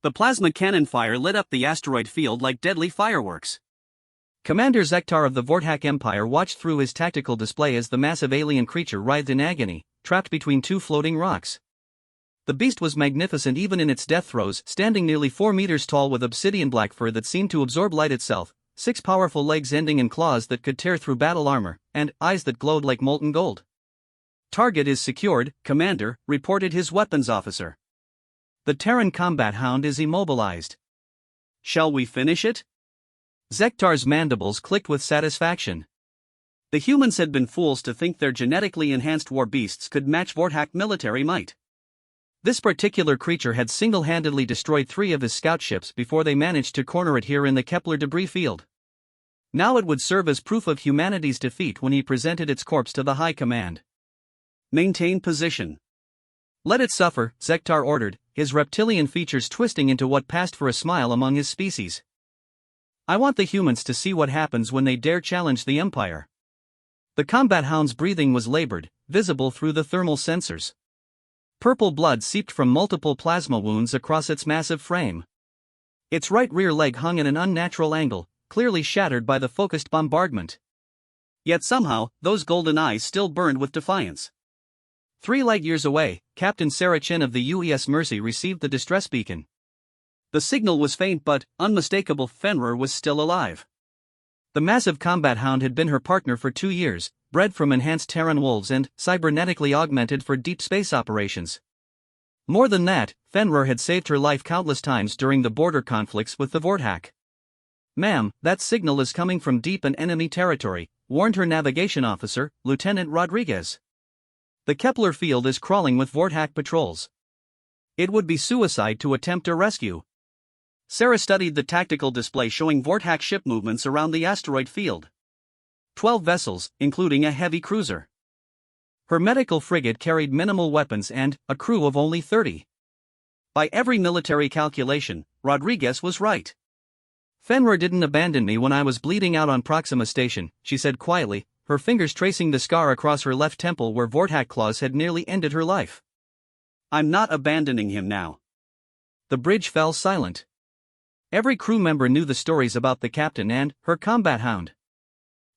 The plasma cannon fire lit up the asteroid field like deadly fireworks. Commander Zektar of the Vortak Empire watched through his tactical display as the massive alien creature writhed in agony, trapped between two floating rocks. The beast was magnificent even in its death throes, standing nearly 4 meters tall with obsidian black fur that seemed to absorb light itself, 6 powerful legs ending in claws that could tear through battle armor, and eyes that glowed like molten gold. "Target is secured, Commander," reported his weapons officer. "The Terran combat hound is immobilized. "Shall we finish it?" Zektar's mandibles clicked with satisfaction. The humans had been fools to think their genetically enhanced war beasts could match Vortak military might. This particular creature had single-handedly destroyed 3 of his scout ships before they managed to corner it here in the Kepler debris field. Now it would serve as proof of humanity's defeat when he presented its corpse to the High Command. "Maintain position." "Let it suffer," Zektar ordered, his reptilian features twisting into what passed for a smile among his species. "I want the humans to see what happens when they dare challenge the Empire." The combat hound's breathing was labored, visible through the thermal sensors. Purple blood seeped from multiple plasma wounds across its massive frame. Its right rear leg hung at an unnatural angle, clearly shattered by the focused bombardment. Yet somehow, those golden eyes still burned with defiance. 3 light-years away, Captain Sarah Chin of the UES Mercy received the distress beacon. The signal was faint but unmistakable. Fenrir was still alive. The massive combat hound had been her partner for 2 years, bred from enhanced Terran wolves and cybernetically augmented for deep space operations. More than that, Fenrir had saved her life countless times during the border conflicts with the Vortak. "Ma'am, that signal is coming from deep in enemy territory," warned her navigation officer, Lieutenant Rodriguez. "The Kepler field is crawling with Vortak patrols. It would be suicide to attempt a rescue." Sarah studied the tactical display showing Vortak ship movements around the asteroid field. 12 vessels, including a heavy cruiser. Her medical frigate carried minimal weapons and a crew of only 30. By every military calculation, Rodriguez was right. "Fenrir didn't abandon me when I was bleeding out on Proxima Station," she said quietly, her fingers tracing the scar across her left temple where Vortak claws had nearly ended her life. "I'm not abandoning him now." The bridge fell silent. Every crew member knew the stories about the captain and her combat hound.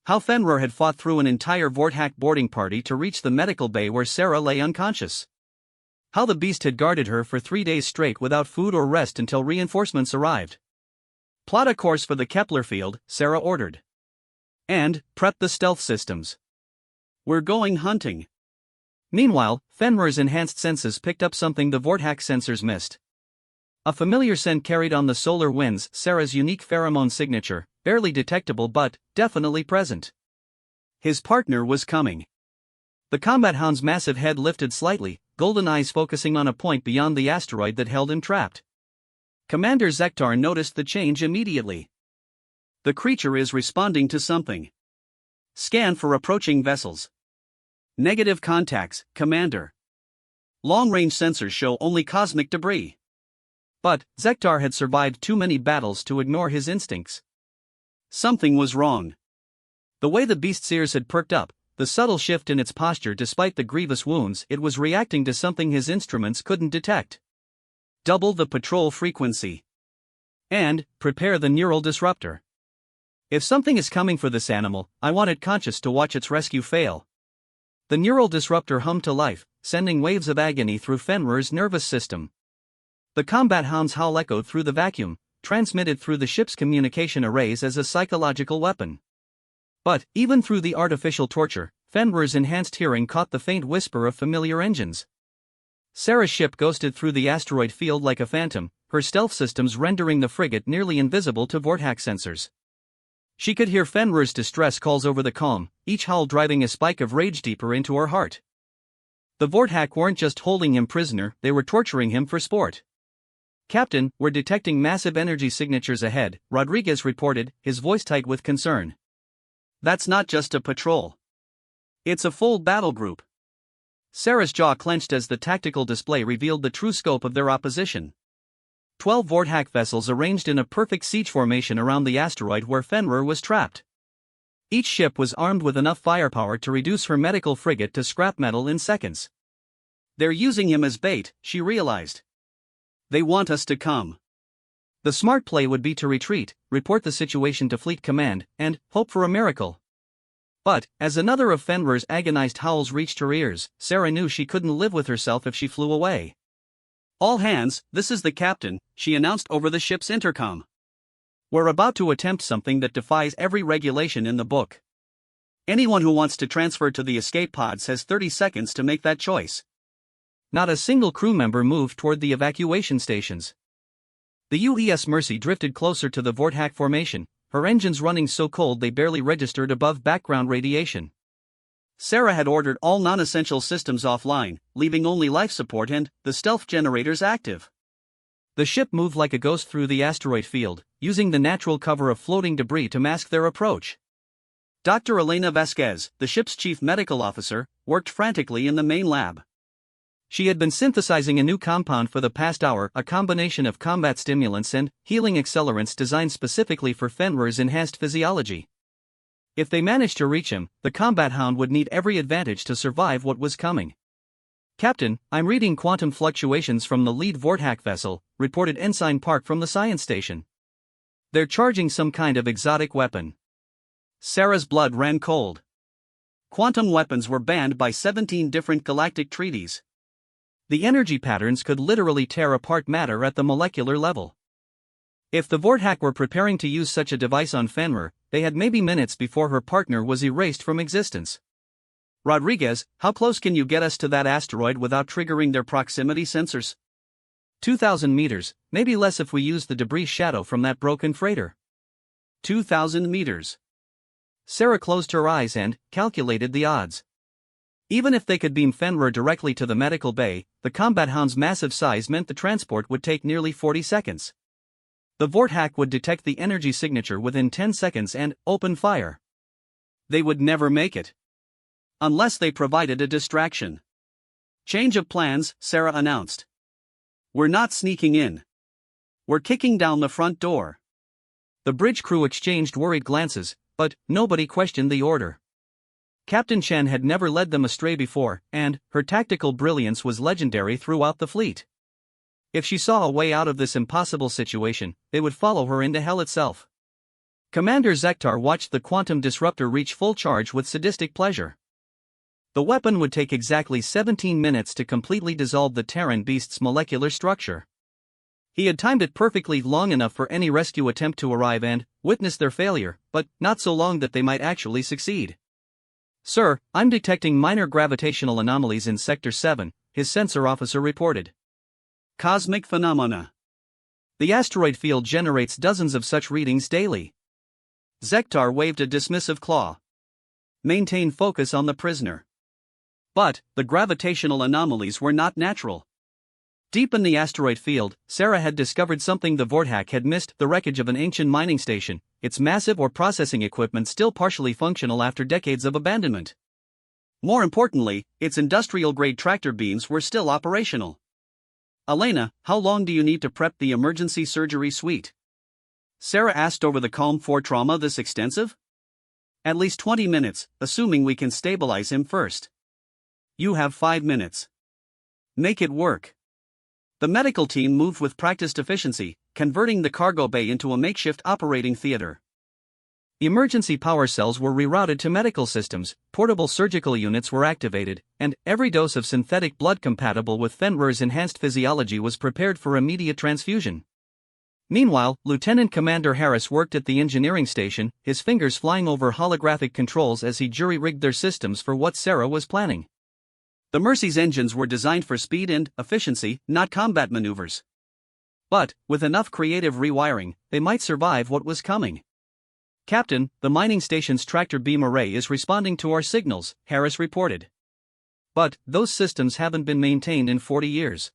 How Fenrir had fought through an entire Vortak boarding party to reach the medical bay where Sarah lay unconscious. How the beast had guarded her for 3 days straight without food or rest until reinforcements arrived. "Plot a course for the Kepler field," Sarah ordered. "And prep the stealth systems. We're going hunting." Meanwhile, Fenrir's enhanced senses picked up something the Vortak sensors missed. A familiar scent carried on the solar winds, Sarah's unique pheromone signature, barely detectable but definitely present. His partner was coming. The combat hound's massive head lifted slightly, golden eyes focusing on a point beyond the asteroid that held him trapped. Commander Zektar noticed the change immediately. The creature is responding to something. Scan for approaching vessels. Negative contacts, Commander. Long-range sensors show only cosmic debris. But Zektar had survived too many battles to ignore his instincts. Something was wrong. The way the beast's ears had perked up, the subtle shift in its posture despite the grievous wounds, it was reacting to something his instruments couldn't detect. Double the patrol frequency. And prepare the neural disruptor. If something is coming for this animal, I want it conscious to watch its rescue fail. The neural disruptor hummed to life, sending waves of agony through Fenrir's nervous system. The combat hound's howl echoed through the vacuum, transmitted through the ship's communication arrays as a psychological weapon. But, even through the artificial torture, Fenrir's enhanced hearing caught the faint whisper of familiar engines. Sarah's ship ghosted through the asteroid field like a phantom, her stealth systems rendering the frigate nearly invisible to Vortak sensors. She could hear Fenrir's distress calls over the calm, each howl driving a spike of rage deeper into her heart. The Vortak weren't just holding him prisoner, they were torturing him for sport. "Captain, we're detecting massive energy signatures ahead," Rodriguez reported, his voice tight with concern. "That's not just a patrol. It's a full battle group." Sarah's jaw clenched as the tactical display revealed the true scope of their opposition. 12 Vortak vessels arranged in a perfect siege formation around the asteroid where Fenrir was trapped. Each ship was armed with enough firepower to reduce her medical frigate to scrap metal in seconds. "They're using him as bait," she realized. "They want us to come." The smart play would be to retreat, report the situation to Fleet Command, and hope for a miracle. But, as another of Fenrir's agonized howls reached her ears, Sarah knew she couldn't live with herself if she flew away. "All hands, this is the captain," she announced over the ship's intercom. "We're about to attempt something that defies every regulation in the book. Anyone who wants to transfer to the escape pods has 30 seconds to make that choice." Not a single crew member moved toward the evacuation stations. The UES Mercy drifted closer to the Vortex formation, her engines running so cold they barely registered above background radiation. Sarah had ordered all non-essential systems offline, leaving only life support and the stealth generators active. The ship moved like a ghost through the asteroid field, using the natural cover of floating debris to mask their approach. Dr. Elena Vasquez, the ship's chief medical officer, worked frantically in the main lab. She had been synthesizing a new compound for the past hour, a combination of combat stimulants and healing accelerants designed specifically for Fenrir's enhanced physiology. If they managed to reach him, the combat Hound would need every advantage to survive what was coming. "Captain, I'm reading quantum fluctuations from the lead Vortex vessel," reported Ensign Park from the science station. "They're charging some kind of exotic weapon." Sarah's blood ran cold. Quantum weapons were banned by 17 different galactic treaties. The energy patterns could literally tear apart matter at the molecular level. If the Vortex were preparing to use such a device on Fenrir, they had maybe minutes before her partner was erased from existence. "Rodriguez, how close can you get us to that asteroid without triggering their proximity sensors?" 2,000 meters, maybe less if we use the debris shadow from that broken freighter. 2,000 meters. Sarah closed her eyes and calculated the odds. Even if they could beam Fenrir directly to the medical bay, the combat Hound's massive size meant the transport would take nearly 40 seconds. The Vortex would detect the energy signature within 10 seconds and open fire. They would never make it. Unless they provided a distraction. "Change of plans," Sarah announced. "We're not sneaking in. We're kicking down the front door." The bridge crew exchanged worried glances, but nobody questioned the order. Captain Chen had never led them astray before, and her tactical brilliance was legendary throughout the fleet. If she saw a way out of this impossible situation, they would follow her into hell itself. Commander Zektar watched the quantum disruptor reach full charge with sadistic pleasure. The weapon would take exactly 17 minutes to completely dissolve the Terran beast's molecular structure. He had timed it perfectly long enough for any rescue attempt to arrive and witness their failure, but not so long that they might actually succeed. "Sir, I'm detecting minor gravitational anomalies in Sector 7, his sensor officer reported. "Cosmic phenomena. The asteroid field generates dozens of such readings daily." Zektar waved a dismissive claw. "Maintain focus on the prisoner." But the gravitational anomalies were not natural. Deep in the asteroid field, Sarah had discovered something the Vortex had missed: the wreckage of an ancient mining station, its massive ore processing equipment still partially functional after decades of abandonment. More importantly, its industrial-grade tractor beams were still operational. "Elena, how long do you need to prep the emergency surgery suite?" Sarah asked over the calm. "For trauma this extensive?" "At least 20 minutes, assuming we can stabilize him first." "You have 5 minutes. Make it work." The medical team moved with practiced efficiency, converting the cargo bay into a makeshift operating theater. Emergency power cells were rerouted to medical systems, portable surgical units were activated, and every dose of synthetic blood compatible with Fenrir's enhanced physiology was prepared for immediate transfusion. Meanwhile, Lieutenant Commander Harris worked at the engineering station, his fingers flying over holographic controls as he jury-rigged their systems for what Sarah was planning. The Mercy's engines were designed for speed and efficiency, not combat maneuvers. But, with enough creative rewiring, they might survive what was coming. "Captain, the mining station's tractor beam array is responding to our signals," Harris reported. "But those systems haven't been maintained in 40 years.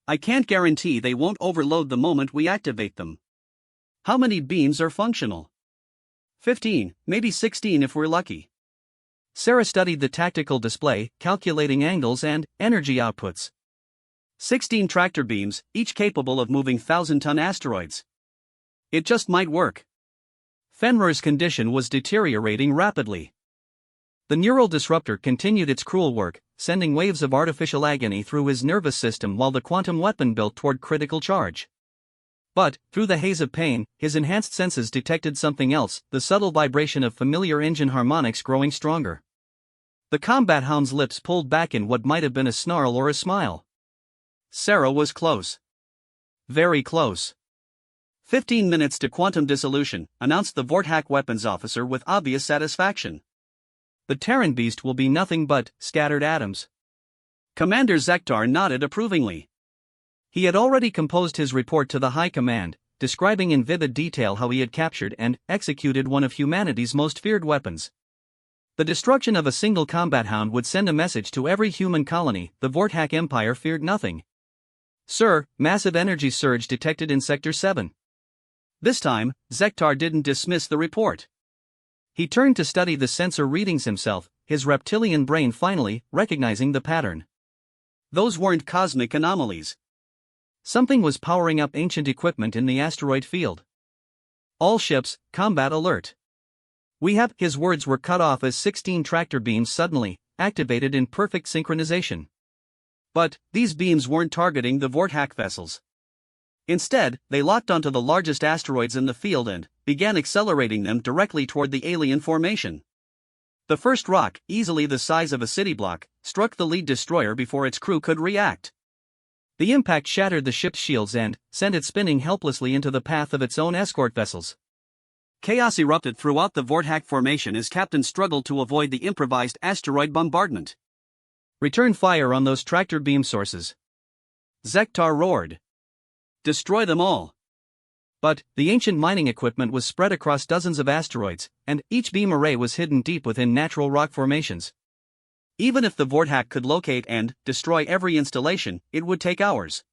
I can't guarantee they won't overload the moment we activate them." "How many beams are functional?" 15, maybe 16 if we're lucky." Sarah studied the tactical display, calculating angles and energy outputs. 16 tractor beams, each capable of moving 1,000-ton asteroids. It just might work. Fenrir's condition was deteriorating rapidly. The neural disruptor continued its cruel work, sending waves of artificial agony through his nervous system while the quantum weapon built toward critical charge. But, through the haze of pain, his enhanced senses detected something else, the subtle vibration of familiar engine harmonics growing stronger. The combat hound's lips pulled back in what might have been a snarl or a smile. Sarah was close. Very close. 15 minutes to quantum dissolution, announced the Vorthack weapons officer with obvious satisfaction. The Terran beast will be nothing but scattered atoms. Commander Zektar nodded approvingly. He had already composed his report to the High Command, describing in vivid detail how he had captured and executed one of humanity's most feared weapons. The destruction of a single combat hound would send a message to every human colony: the Vorthack Empire feared nothing. Sir, massive energy surge detected in Sector 7. This time, Zektar didn't dismiss the report. He turned to study the sensor readings himself, his reptilian brain finally recognizing the pattern. Those weren't cosmic anomalies. Something was powering up ancient equipment in the asteroid field. All ships, combat alert. We have. His words were cut off as 16 tractor beams suddenly activated in perfect synchronization. But these beams weren't targeting the Vorthack vessels. Instead, they locked onto the largest asteroids in the field and began accelerating them directly toward the alien formation. The first rock, easily the size of a city block, struck the lead destroyer before its crew could react. The impact shattered the ship's shields and sent it spinning helplessly into the path of its own escort vessels. Chaos erupted throughout the Vorthack formation as Captain struggled to avoid the improvised asteroid bombardment. Return fire on those tractor beam sources. Zektar roared. Destroy them all. But the ancient mining equipment was spread across dozens of asteroids, and each beam array was hidden deep within natural rock formations. Even if the Vorthack could locate and destroy every installation, it would take hours.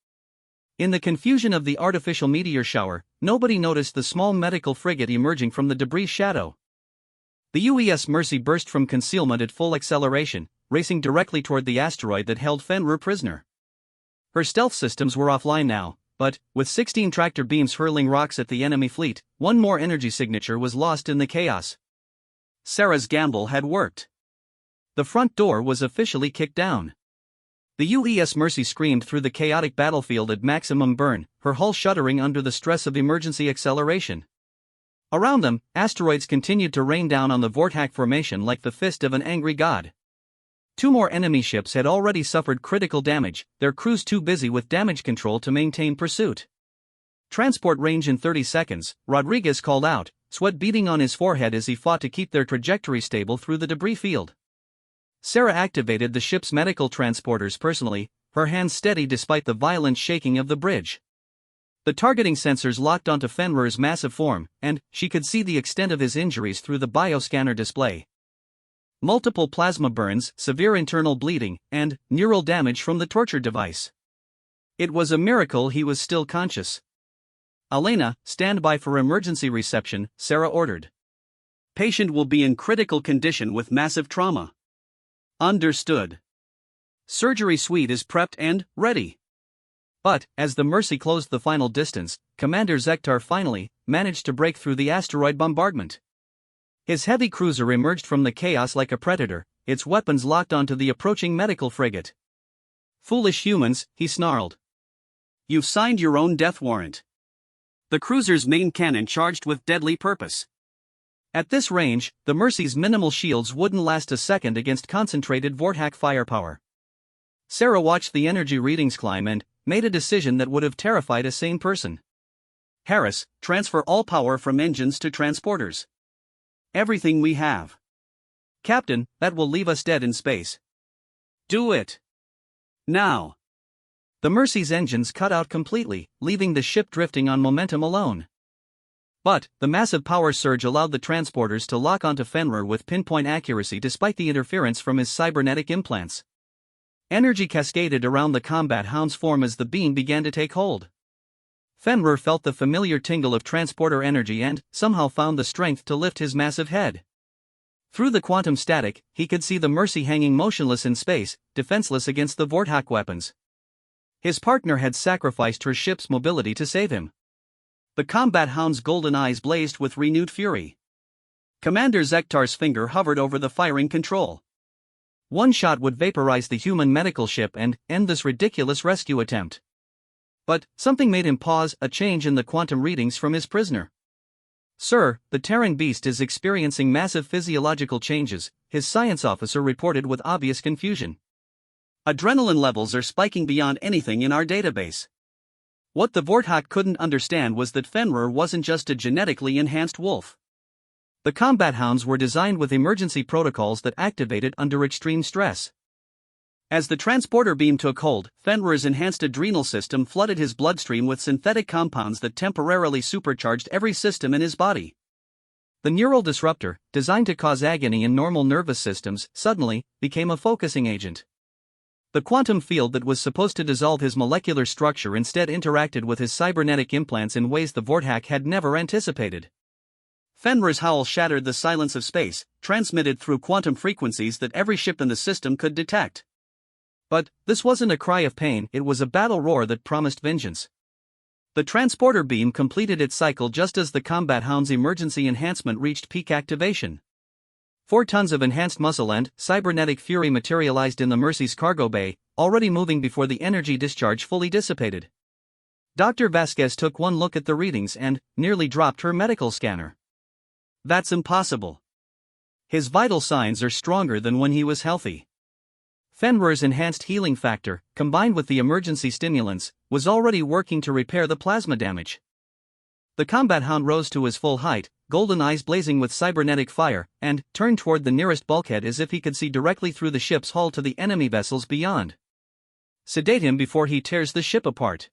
In the confusion of the artificial meteor shower, nobody noticed the small medical frigate emerging from the debris shadow. The UES Mercy burst from concealment at full acceleration, racing directly toward the asteroid that held Fenrir prisoner. Her stealth systems were offline now, but, with 16 tractor beams hurling rocks at the enemy fleet, one more energy signature was lost in the chaos. Sarah's gamble had worked. The front door was officially kicked down. The UES Mercy screamed through the chaotic battlefield at maximum burn, her hull shuddering under the stress of emergency acceleration. Around them, asteroids continued to rain down on the Vorthack formation like the fist of an angry god. 2 more enemy ships had already suffered critical damage, their crews too busy with damage control to maintain pursuit. Transport range in 30 seconds, Rodriguez called out, sweat beading on his forehead as he fought to keep their trajectory stable through the debris field. Sarah activated the ship's medical transporters personally, her hands steady despite the violent shaking of the bridge. The targeting sensors locked onto Fenrir's massive form, and she could see the extent of his injuries through the bioscanner display. Multiple plasma burns, severe internal bleeding, and neural damage from the torture device. It was a miracle he was still conscious. Elena, stand by for emergency reception, Sarah ordered. Patient will be in critical condition with massive trauma. Understood. Surgery suite is prepped and ready. But, as the Mercy closed the final distance, Commander Zektar finally managed to break through the asteroid bombardment. His heavy cruiser emerged from the chaos like a predator, its weapons locked onto the approaching medical frigate. Foolish humans, he snarled. You've signed your own death warrant. The cruiser's main cannon charged with deadly purpose. At this range, the Mercy's minimal shields wouldn't last a second against concentrated Vorthack firepower. Sarah watched the energy readings climb and made a decision that would have terrified a sane person. Harris, transfer all power from engines to transporters. Everything we have. Captain, that will leave us dead in space. Do it. Now. The Mercy's engines cut out completely, leaving the ship drifting on momentum alone. But, the massive power surge allowed the transporters to lock onto Fenrir with pinpoint accuracy despite the interference from his cybernetic implants. Energy cascaded around the combat hound's form as the beam began to take hold. Fenrir felt the familiar tingle of transporter energy and, somehow found the strength to lift his massive head. Through the quantum static, he could see the Mercy hanging motionless in space, defenseless against the Vorthack weapons. His partner had sacrificed her ship's mobility to save him. The combat hound's golden eyes blazed with renewed fury. Commander Zektar's finger hovered over the firing control. One shot would vaporize the human medical ship and end this ridiculous rescue attempt. But something made him pause, a change in the quantum readings from his prisoner. "Sir, the Terran beast is experiencing massive physiological changes," his science officer reported with obvious confusion. "Adrenaline levels are spiking beyond anything in our database." What the Vorthak couldn't understand was that Fenrir wasn't just a genetically enhanced wolf. The combat hounds were designed with emergency protocols that activated under extreme stress. As the transporter beam took hold, Fenrir's enhanced adrenal system flooded his bloodstream with synthetic compounds that temporarily supercharged every system in his body. The neural disruptor, designed to cause agony in normal nervous systems, suddenly became a focusing agent. The quantum field that was supposed to dissolve his molecular structure instead interacted with his cybernetic implants in ways the Vorthak had never anticipated. Fenrir's howl shattered the silence of space, transmitted through quantum frequencies that every ship in the system could detect. But this wasn't a cry of pain, it was a battle roar that promised vengeance. The transporter beam completed its cycle just as the combat hound's emergency enhancement reached peak activation. 4 tons of enhanced muscle and cybernetic fury materialized in the Mercy's cargo bay, already moving before the energy discharge fully dissipated. Dr. Vasquez took one look at the readings and nearly dropped her medical scanner. "That's impossible. His vital signs are stronger than when he was healthy." Fenrir's enhanced healing factor, combined with the emergency stimulants, was already working to repair the plasma damage. The combat hound rose to his full height, golden eyes blazing with cybernetic fire, and turned toward the nearest bulkhead as if he could see directly through the ship's hull to the enemy vessels beyond. "Sedate him before he tears the ship apart,"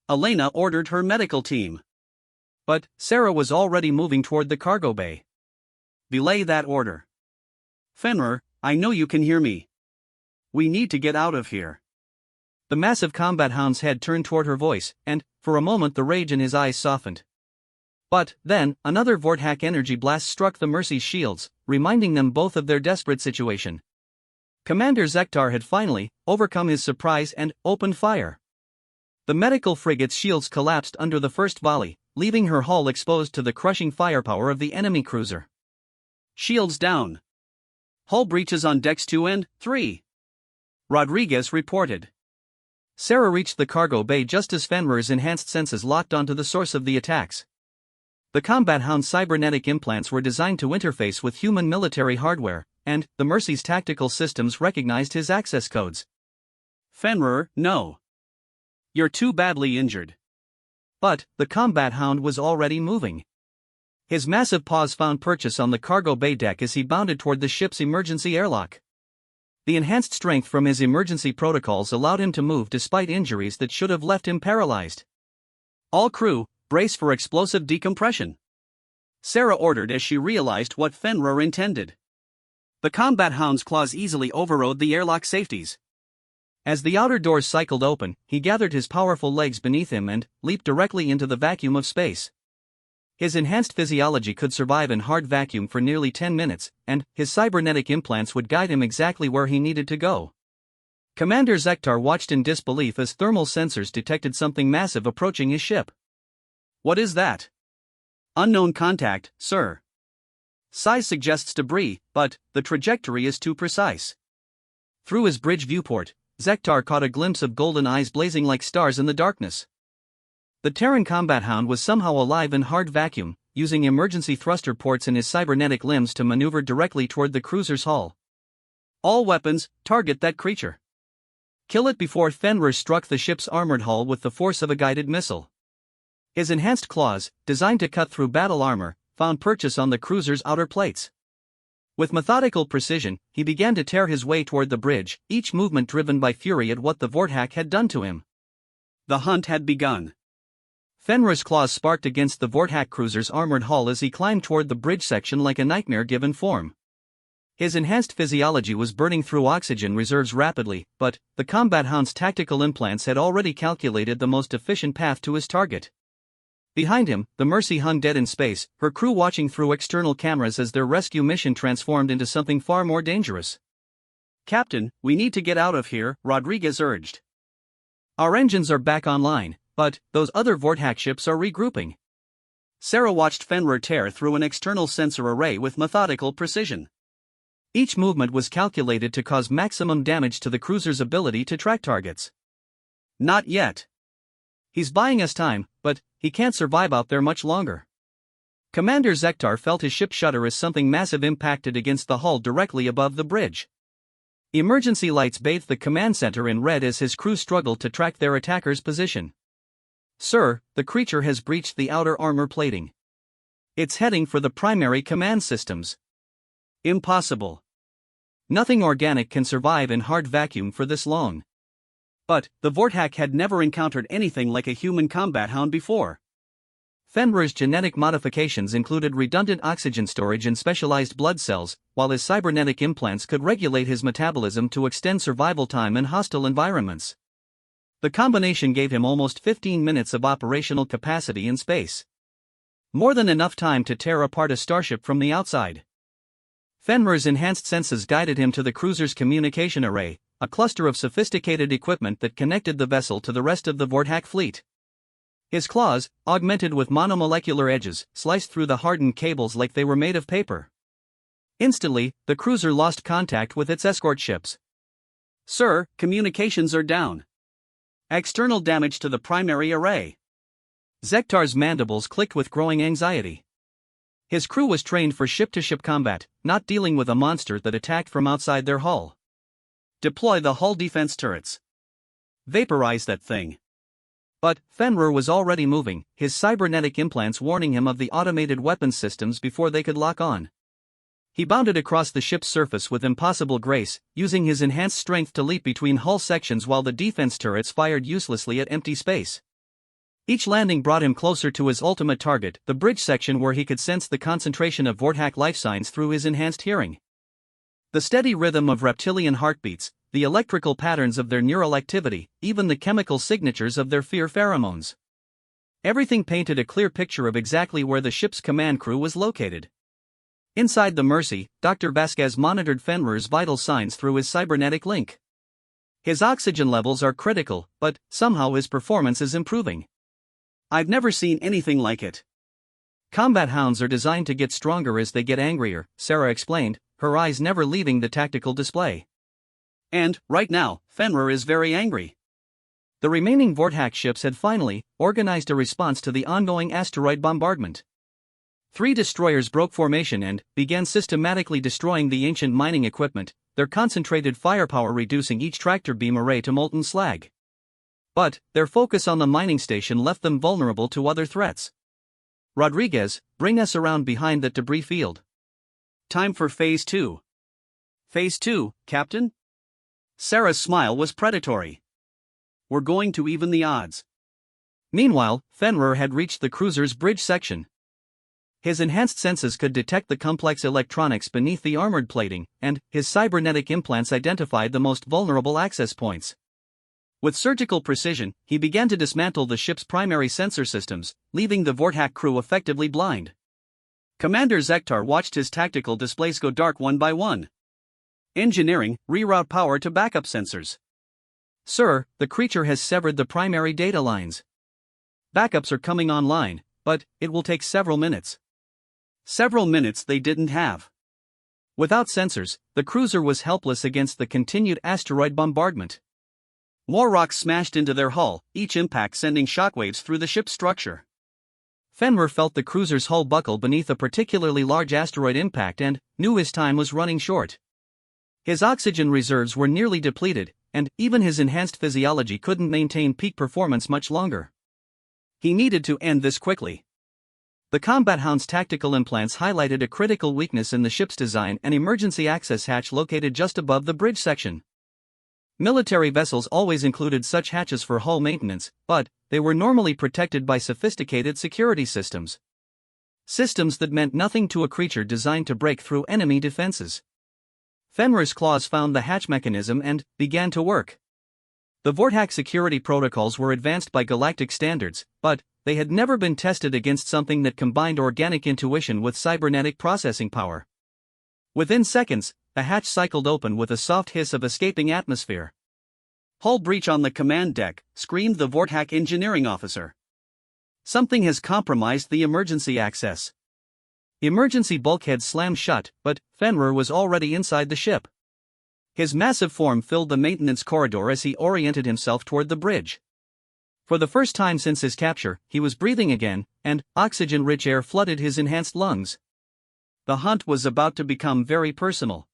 Elena ordered her medical team. But Sarah was already moving toward the cargo bay. "Belay that order. Fenrir, I know you can hear me. We need to get out of here." The massive combat hound's head turned toward her voice, and, for a moment, the rage in his eyes softened. But then, another Vorthak energy blast struck the Mercy's shields, reminding them both of their desperate situation. Commander Zektar had finally overcome his surprise and opened fire. The medical frigate's shields collapsed under the first volley, leaving her hull exposed to the crushing firepower of the enemy cruiser. "Shields down. Hull breaches on decks 2 and 3. Rodriguez reported. Sarah reached the cargo bay just as Fenrir's enhanced senses locked onto the source of the attacks. The combat hound's cybernetic implants were designed to interface with human military hardware, and the Mercy's tactical systems recognized his access codes. "Fenrir, no. You're too badly injured." But the combat hound was already moving. His massive paws found purchase on the cargo bay deck as he bounded toward the ship's emergency airlock. The enhanced strength from his emergency protocols allowed him to move despite injuries that should have left him paralyzed. "All crew, brace for explosive decompression," Sarah ordered as she realized what Fenrir intended. The combat hound's claws easily overrode the airlock safeties. As the outer doors cycled open, he gathered his powerful legs beneath him and leaped directly into the vacuum of space. His enhanced physiology could survive in hard vacuum for nearly 10 minutes, and his cybernetic implants would guide him exactly where he needed to go. Commander Zektar watched in disbelief as thermal sensors detected something massive approaching his ship. "What is that?" "Unknown contact, sir. Size suggests debris, but the trajectory is too precise." Through his bridge viewport, Zektar caught a glimpse of golden eyes blazing like stars in the darkness. The Terran combat hound was somehow alive in hard vacuum, using emergency thruster ports in his cybernetic limbs to maneuver directly toward the cruiser's hull. "All weapons, target that creature. Kill it before Fenrir struck the ship's armored hull with the force of a guided missile." His enhanced claws, designed to cut through battle armor, found purchase on the cruiser's outer plates. With methodical precision, he began to tear his way toward the bridge, each movement driven by fury at what the Vorthak had done to him. The hunt had begun. Fenrir's claws sparked against the Vorthak cruiser's armored hull as he climbed toward the bridge section like a nightmare-given form. His enhanced physiology was burning through oxygen reserves rapidly, but the combat hound's tactical implants had already calculated the most efficient path to his target. Behind him, the Mercy hung dead in space, her crew watching through external cameras as their rescue mission transformed into something far more dangerous. "Captain, we need to get out of here," Rodriguez urged. "Our engines are back online, but those other Vorthak ships are regrouping." Sarah watched Fenrir tear through an external sensor array with methodical precision. Each movement was calculated to cause maximum damage to the cruiser's ability to track targets. "Not yet. He's buying us time, but he can't survive out there much longer. Commander Zektar felt his ship shudder as something massive impacted against the hull directly above the bridge. Emergency lights bathed the command center in red as his crew struggled to track their attacker's position. Sir, the creature has breached the outer armor plating. It's heading for the primary command systems. Impossible. Nothing organic can survive in hard vacuum for this long. But the Vortak had never encountered anything like a human combat hound before. Fenrir's genetic modifications included redundant oxygen storage and specialized blood cells, while his cybernetic implants could regulate his metabolism to extend survival time in hostile environments. The combination gave him almost 15 minutes of operational capacity in space. More than enough time to tear apart a starship from the outside. Fenrir's enhanced senses guided him to the cruiser's communication array, a cluster of sophisticated equipment that connected the vessel to the rest of the Vortak fleet. His claws, augmented with monomolecular edges, sliced through the hardened cables like they were made of paper. Instantly, the cruiser lost contact with its escort ships. Sir, communications are down. External damage to the primary array. Zektar's mandibles clicked with growing anxiety. His crew was trained for ship-to-ship combat, not dealing with a monster that attacked from outside their hull. Deploy the hull defense turrets. Vaporize that thing. But Fenrir was already moving, his cybernetic implants warning him of the automated weapons systems before they could lock on. He bounded across the ship's surface with impossible grace, using his enhanced strength to leap between hull sections while the defense turrets fired uselessly at empty space. Each landing brought him closer to his ultimate target, the bridge section where he could sense the concentration of Vortak life signs through his enhanced hearing. The steady rhythm of reptilian heartbeats, the electrical patterns of their neural activity, even the chemical signatures of their fear pheromones. Everything painted a clear picture of exactly where the ship's command crew was located. Inside the Mercy, Dr. Vasquez monitored Fenrir's vital signs through his cybernetic link. His oxygen levels are critical, but somehow his performance is improving. I've never seen anything like it. Combat hounds are designed to get stronger as they get angrier, Sarah explained, her eyes never leaving the tactical display. And, right now, Fenrir is very angry. The remaining Vortak ships had finally organized a response to the ongoing asteroid bombardment. 3 destroyers broke formation and began systematically destroying the ancient mining equipment, their concentrated firepower reducing each tractor beam array to molten slag. But their focus on the mining station left them vulnerable to other threats. Rodriguez, bring us around behind that debris field. Time for Phase 2. Phase 2, Captain? Sarah's smile was predatory. We're going to even the odds. Meanwhile, Fenrir had reached the cruiser's bridge section. His enhanced senses could detect the complex electronics beneath the armored plating, and his cybernetic implants identified the most vulnerable access points. With surgical precision, he began to dismantle the ship's primary sensor systems, leaving the Vortak crew effectively blind. Commander Zektar watched his tactical displays go dark one by one. Engineering, reroute power to backup sensors. Sir, the creature has severed the primary data lines. Backups are coming online, but it will take several minutes. Several minutes they didn't have. Without sensors, the cruiser was helpless against the continued asteroid bombardment. More rocks smashed into their hull, each impact sending shockwaves through the ship's structure. Fenrir felt the cruiser's hull buckle beneath a particularly large asteroid impact and knew his time was running short. His oxygen reserves were nearly depleted, and even his enhanced physiology couldn't maintain peak performance much longer. He needed to end this quickly. The Combat Hound's tactical implants highlighted a critical weakness in the ship's design, an emergency access hatch located just above the bridge section. Military vessels always included such hatches for hull maintenance, but they were normally protected by sophisticated security systems. Systems that meant nothing to a creature designed to break through enemy defenses. Fenrir's claws found the hatch mechanism and began to work. The Vortak security protocols were advanced by galactic standards, but they had never been tested against something that combined organic intuition with cybernetic processing power. Within seconds, the hatch cycled open with a soft hiss of escaping atmosphere. Hull breach on the command deck, screamed the Vortak engineering officer. Something has compromised the emergency access. Emergency bulkheads slammed shut, but Fenrir was already inside the ship. His massive form filled the maintenance corridor as he oriented himself toward the bridge. For the first time since his capture, he was breathing again, and oxygen-rich air flooded his enhanced lungs. The hunt was about to become very personal.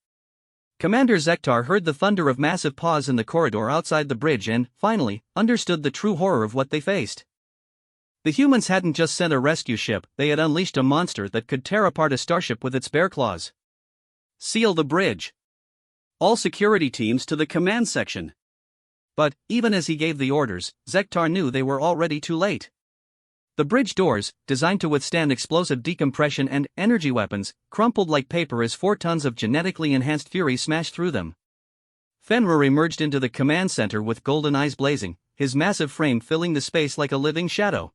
Commander Zektar heard the thunder of massive paws in the corridor outside the bridge and, finally, understood the true horror of what they faced. The humans hadn't just sent a rescue ship, they had unleashed a monster that could tear apart a starship with its bare claws. Seal the bridge. All security teams to the command section. But, even as he gave the orders, Zektar knew they were already too late. The bridge doors, designed to withstand explosive decompression and energy weapons, crumpled like paper as 4 tons of genetically enhanced fury smashed through them. Fenrir emerged into the command center with golden eyes blazing, his massive frame filling the space like a living shadow.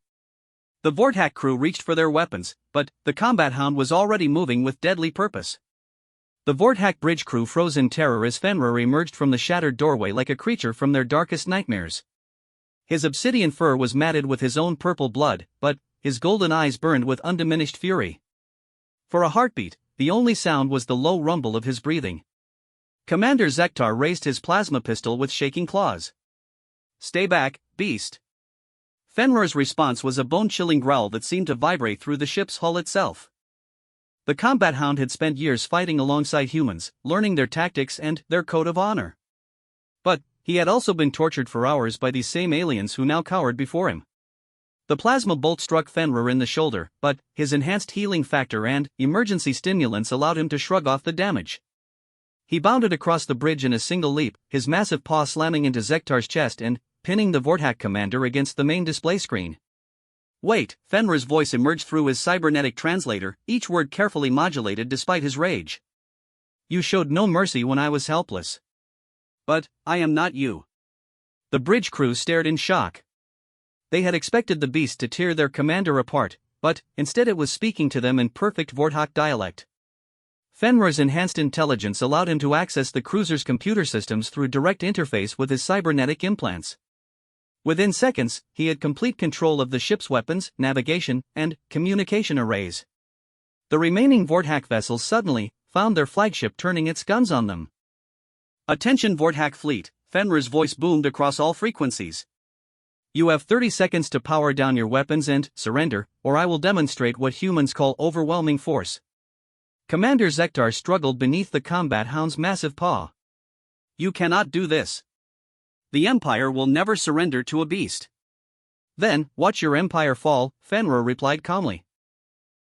The Vortak crew reached for their weapons, but the combat hound was already moving with deadly purpose. The Vortak bridge crew froze in terror as Fenrir emerged from the shattered doorway like a creature from their darkest nightmares. His obsidian fur was matted with his own purple blood, but his golden eyes burned with undiminished fury. For a heartbeat, the only sound was the low rumble of his breathing. Commander Zektar raised his plasma pistol with shaking claws. "Stay back, beast." Fenrir's response was a bone-chilling growl that seemed to vibrate through the ship's hull itself. The combat hound had spent years fighting alongside humans, learning their tactics and their code of honor. But he had also been tortured for hours by these same aliens who now cowered before him. The plasma bolt struck Fenrir in the shoulder, but his enhanced healing factor and emergency stimulants allowed him to shrug off the damage. He bounded across the bridge in a single leap, his massive paw slamming into Zektar's chest and pinning the Vortak commander against the main display screen. "Wait," Fenrir's voice emerged through his cybernetic translator, each word carefully modulated despite his rage. "You showed no mercy when I was helpless." "But I am not you." The bridge crew stared in shock. They had expected the beast to tear their commander apart, but instead it was speaking to them in perfect Vortak dialect. Fenrir's enhanced intelligence allowed him to access the cruiser's computer systems through direct interface with his cybernetic implants. Within seconds, he had complete control of the ship's weapons, navigation, and communication arrays. The remaining Vortak vessels suddenly found their flagship turning its guns on them. "Attention Vortak fleet," Fenrir's voice boomed across all frequencies. "You have 30 seconds to power down your weapons and surrender, or I will demonstrate what humans call overwhelming force." Commander Zektar struggled beneath the combat hound's massive paw. "You cannot do this. The Empire will never surrender to a beast." "Then, watch your empire fall," Fenrir replied calmly.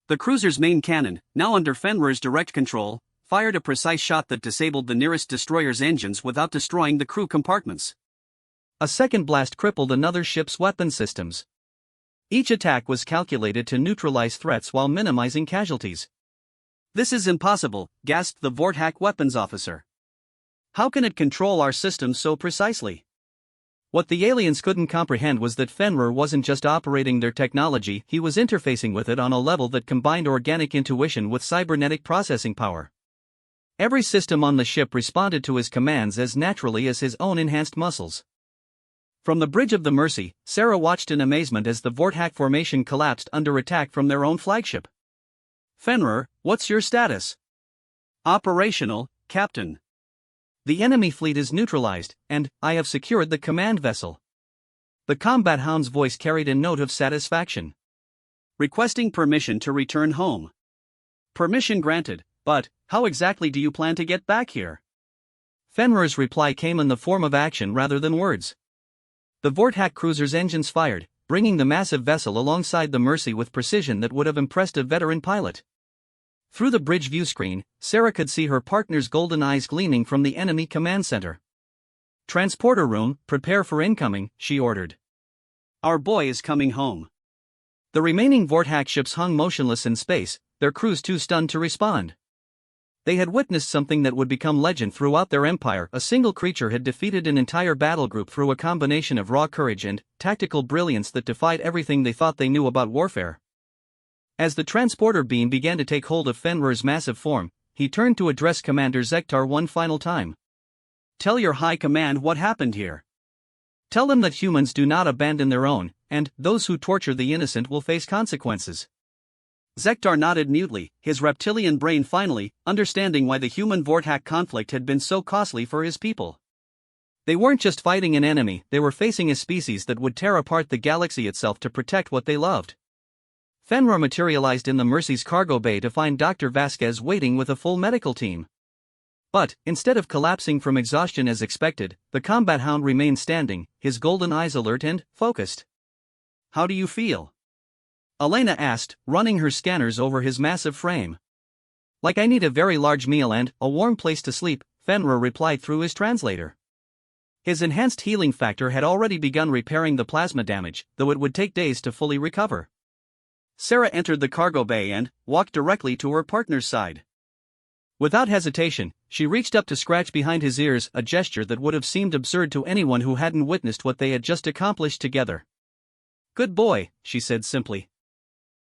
The cruiser's main cannon, now under Fenrir's direct control, fired a precise shot that disabled the nearest destroyer's engines without destroying the crew compartments. A second blast crippled another ship's weapon systems. Each attack was calculated to neutralize threats while minimizing casualties. "This is impossible," gasped the Vortak weapons officer. "How can it control our systems so precisely?" What the aliens couldn't comprehend was that Fenrir wasn't just operating their technology, he was interfacing with it on a level that combined organic intuition with cybernetic processing power. Every system on the ship responded to his commands as naturally as his own enhanced muscles. From the bridge of the Mercy, Sarah watched in amazement as the Vortak formation collapsed under attack from their own flagship. "Fenrir, what's your status?" "Operational, Captain." "The enemy fleet is neutralized, and I have secured the command vessel." The combat hound's voice carried a note of satisfaction. "Requesting permission to return home." "Permission granted, but how exactly do you plan to get back here?" Fenrir's reply came in the form of action rather than words. The Vortak cruiser's engines fired, bringing the massive vessel alongside the Mercy with precision that would have impressed a veteran pilot. Through the bridge view screen, Sarah could see her partner's golden eyes gleaming from the enemy command center. "Transporter room, prepare for incoming," she ordered. "Our boy is coming home." The remaining Vortak ships hung motionless in space, their crews too stunned to respond. They had witnessed something that would become legend throughout their empire. A single creature had defeated an entire battle group through a combination of raw courage and tactical brilliance that defied everything they thought they knew about warfare. As the transporter beam began to take hold of Fenrir's massive form, he turned to address Commander Zektar one final time. "Tell your high command what happened here. Tell them that humans do not abandon their own, and those who torture the innocent will face consequences." Zektar nodded mutely, his reptilian brain finally understanding why the human Vortak conflict had been so costly for his people. They weren't just fighting an enemy, they were facing a species that would tear apart the galaxy itself to protect what they loved. Fenrir materialized in the Mercy's cargo bay to find Dr. Vasquez waiting with a full medical team. But, instead of collapsing from exhaustion as expected, the combat hound remained standing, his golden eyes alert and focused. "How do you feel?" Elena asked, running her scanners over his massive frame. "Like I need a very large meal and a warm place to sleep," Fenrir replied through his translator. His enhanced healing factor had already begun repairing the plasma damage, though it would take days to fully recover. Sarah entered the cargo bay and walked directly to her partner's side. Without hesitation, she reached up to scratch behind his ears, a gesture that would have seemed absurd to anyone who hadn't witnessed what they had just accomplished together. "Good boy," she said simply.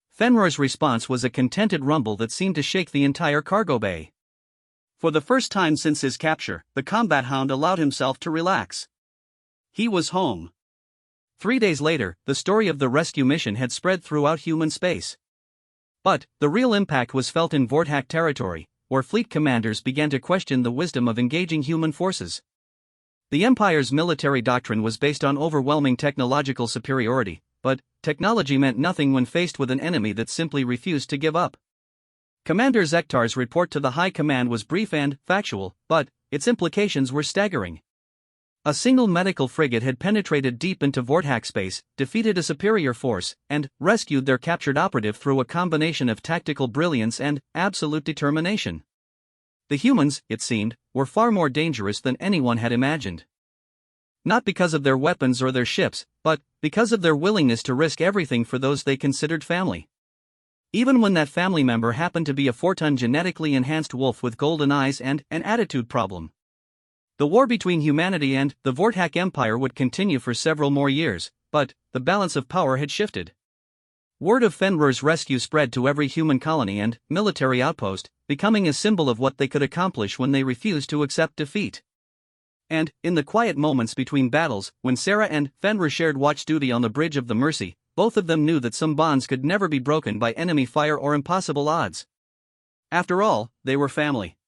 Fenrir's response was a contented rumble that seemed to shake the entire cargo bay. For the first time since his capture, the combat hound allowed himself to relax. He was home. 3 days later, the story of the rescue mission had spread throughout human space. But, the real impact was felt in Vortak territory, where fleet commanders began to question the wisdom of engaging human forces. The Empire's military doctrine was based on overwhelming technological superiority, but technology meant nothing when faced with an enemy that simply refused to give up. Commander Zektar's report to the High Command was brief and factual, but its implications were staggering. A single medical frigate had penetrated deep into Vortak space, defeated a superior force, and rescued their captured operative through a combination of tactical brilliance and absolute determination. The humans, it seemed, were far more dangerous than anyone had imagined. Not because of their weapons or their ships, but because of their willingness to risk everything for those they considered family. Even when that family member happened to be a 4-ton genetically enhanced wolf with golden eyes and an attitude problem. The war between humanity and the Vortak Empire would continue for several more years, but the balance of power had shifted. Word of Fenrir's rescue spread to every human colony and military outpost, becoming a symbol of what they could accomplish when they refused to accept defeat. And, in the quiet moments between battles, when Sarah and Fenrir shared watch duty on the bridge of the Mercy, both of them knew that some bonds could never be broken by enemy fire or impossible odds. After all, they were family.